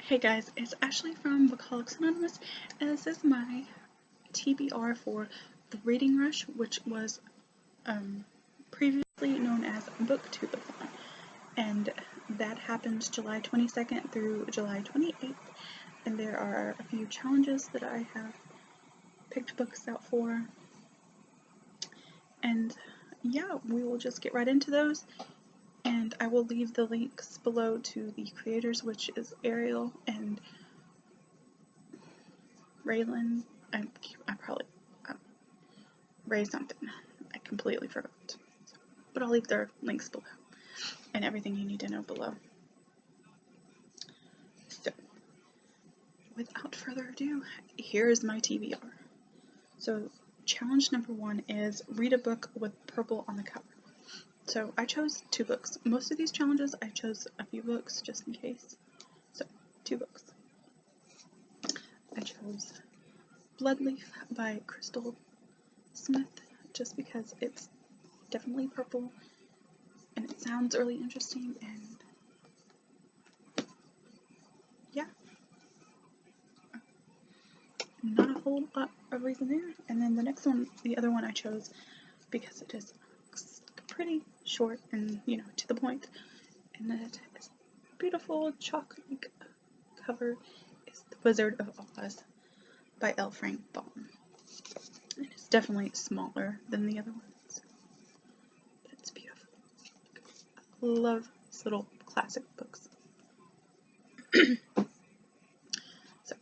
Hey guys, it's Ashley from Bookaholics Anonymous, and this is my TBR for the Reading Rush, which was previously known as booktubeathon, and that happened July 22nd through July 28th, and there are a few challenges that I have picked books out for, and yeah, we will just get right into those. And I will leave the links below to the creators, which is Ariel and Raylan. I probably Ray something. I completely forgot. But I'll leave their links below and everything you need to know below. So, without further ado, here is my TBR. So, challenge number 1 is read a book with purple on the cover. So I chose 2 books. Most of these challenges I chose a few books just in case. So 2 books. I chose Bloodleaf by Crystal Smith just because it's definitely purple and it sounds really interesting, and yeah, not a whole lot of reason there. And then the next one, the other one I chose because it is pretty short and, you know, to the point, and it is beautiful chocolate cover, is The Wizard of Oz by L. Frank Baum. And it's definitely smaller than the other ones, but it's beautiful. I love these little classic books. So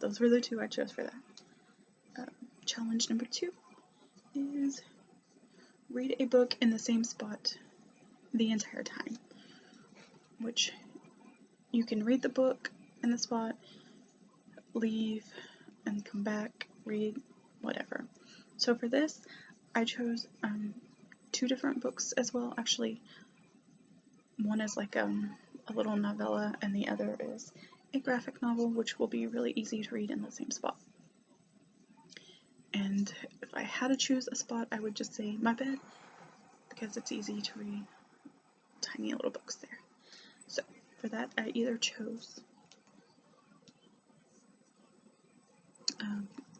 those were the 2 I chose for that. Challenge number 2 is read a book in the same spot the entire time, which you can read the book in the spot, leave, and come back, read, whatever. So for this, I chose 2 different books as well. Actually, one is like a little novella, and the other is a graphic novel, which will be really easy to read in the same spot. And if I had to choose a spot, I would just say my bed, because it's easy to read tiny little books there. So for that, I either chose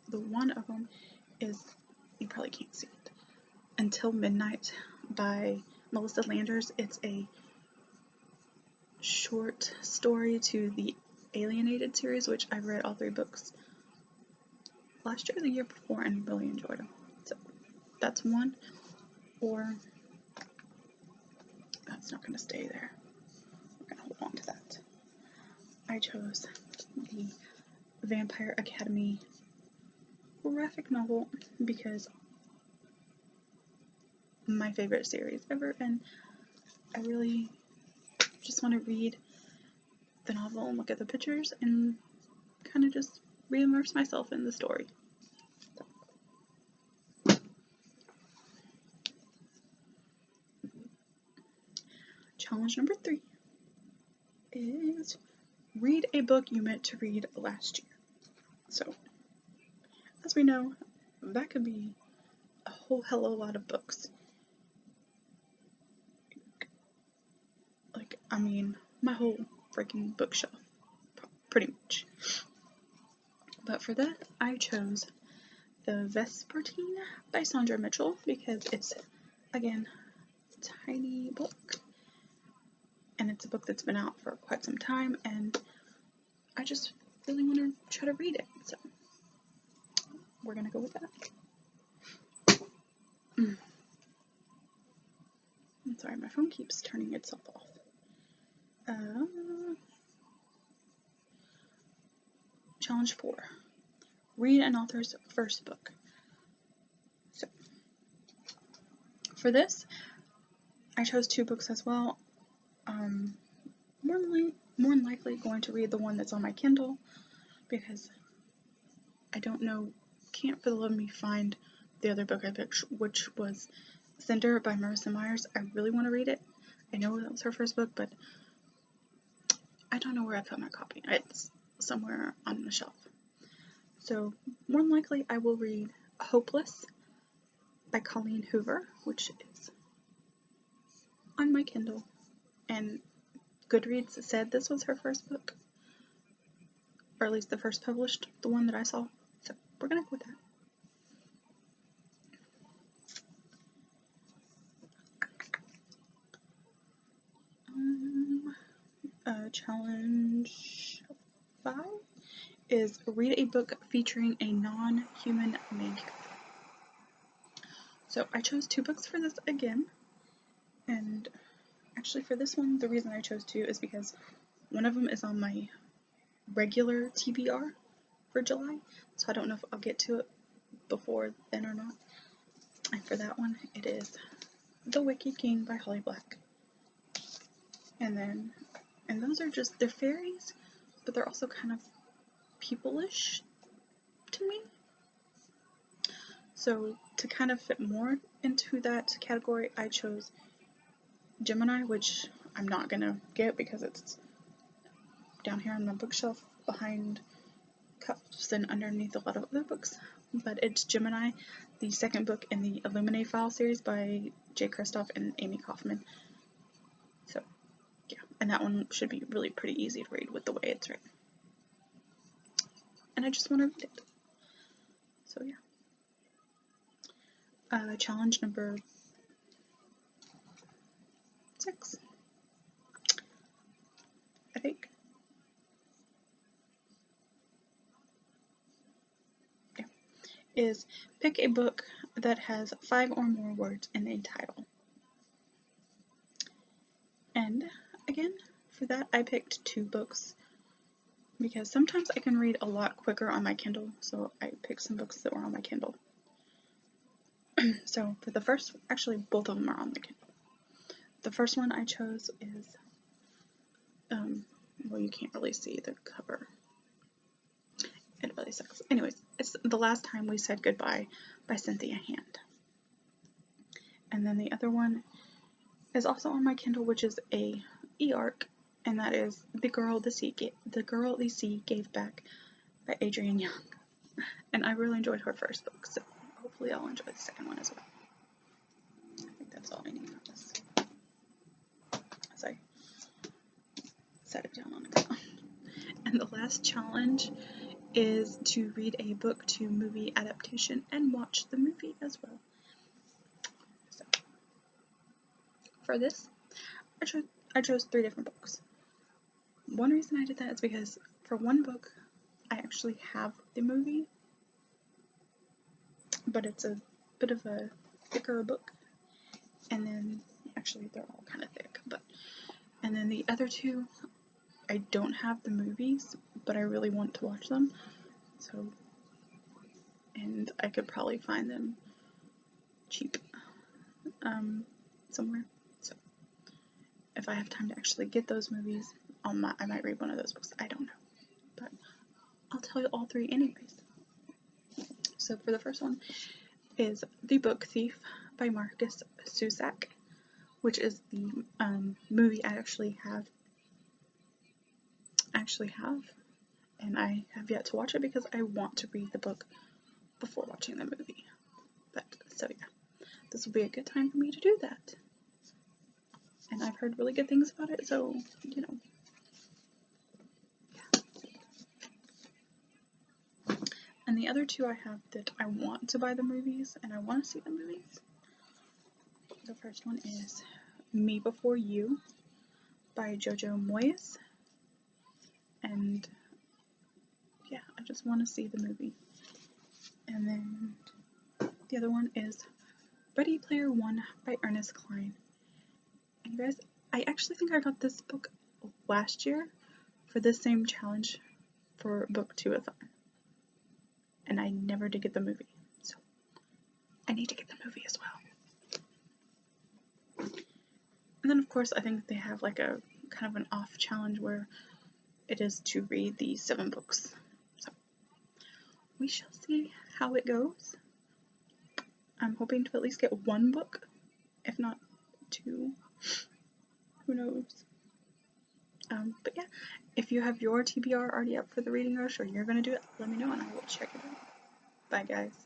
the one of them is, you probably can't see it, Until Midnight by Melissa Landers. It's a short story to the Alienated series, which I've read all 3 books last year or the year before and really enjoyed them. So that's one. Or that's not going to stay there. We're going to hold on to that. I chose the Vampire Academy graphic novel because my favorite series ever, and I really just want to read the novel and look at the pictures and kind of just re-immerse myself in the story. Challenge number 3 is read a book you meant to read last year. So, as we know, that could be a whole hell of a lot of books. Like, I mean, my whole freaking bookshelf, pretty much. But for that, I chose The Vespertine by Sandra Mitchell because it's, again, a tiny book. And it's a book that's been out for quite some time, and I just really want to try to read it, so we're going to go with that. I'm sorry, my phone keeps turning itself off. Challenge 4. Read an author's first book. So, for this, I chose 2 books as well. More than likely going to read the one that's on my Kindle, because I don't know, can't for the love of me find the other book I picked, which was Cinder by Marissa Myers. I really want to read it. I know that was her first book, but I don't know where I put my copy. It's somewhere on the shelf. So more than likely I will read Hopeless by Colleen Hoover, which is on my Kindle, and Goodreads said this was her first book, or at least the first published, the one that I saw. So we're gonna go with that. Challenge 5 is read a book featuring a non-human main character. So I chose 2 books for this again, and actually for this one, the reason I chose 2 is because one of them is on my regular TBR for July, so I don't know if I'll get to it before then or not. And for that one, it is The Wicked King by Holly Black. And those are just, they're fairies, but they're also kind of people-ish to me. So to kind of fit more into that category, I chose Gemini, which I'm not gonna get because it's down here on my bookshelf behind cups and underneath a lot of other books. But it's Gemini, the second book in the Illuminate File series by J. Kristoff and Amy Kaufman. So yeah, and that one should be really pretty easy to read with the way it's written. And I just want to read it. So yeah. Challenge number 6, I think. Yeah. Is pick a book that has 5 or more words in a title. And again, for that I picked 2 books because sometimes I can read a lot quicker on my Kindle, so I picked some books that were on my Kindle. So for the first, actually both of them are on the Kindle. The first one I chose is, well, you can't really see the cover. It really sucks. Anyways, it's The Last Time We Said Goodbye by Cynthia Hand. And then the other one is also on my Kindle, which is a e-arc, and that is The Girl the Sea Gave Back by Adrienne Young. And I really enjoyed her first book, so hopefully I'll enjoy the second one as well. I think that's all I need on this. Sorry. Set it down on the ground. And the last challenge is to read a book to movie adaptation and watch the movie as well. So for this, I chose 3 different books. One reason I did that is because for one book, I actually have the movie, but it's a bit of a thicker book. And then, actually they're all kind of thick, and then the other 2, I don't have the movies, but I really want to watch them. So, and I could probably find them cheap somewhere. So if I have time to actually get those movies, I might read one of those books. I don't know, but I'll tell you all 3 anyways. So for the first one is The Book Thief by Marcus Zusak, which is the movie I actually have, and I have yet to watch it because I want to read the book before watching the movie. But so yeah, this will be a good time for me to do that. And I've heard really good things about it, so you know. Yeah. And the other 2 I have that I want to buy the movies and I want to see the movies. The first one is Me Before You by Jojo Moyes. And yeah, I just want to see the movie. And then the other one is Ready Player One by Ernest Cline. And you guys, I actually think I got this book last year for this same challenge for booktubeathon. And I never did get the movie. So I need to get the movie as well. And then of course I think they have like a kind of an off challenge where it is to read the 7 books. So we shall see how it goes. I'm hoping to at least get 1 book, if not 2. Who knows? But yeah, if you have your TBR already up for the reading rush or you're going to do it, let me know and I will check it out. Bye guys.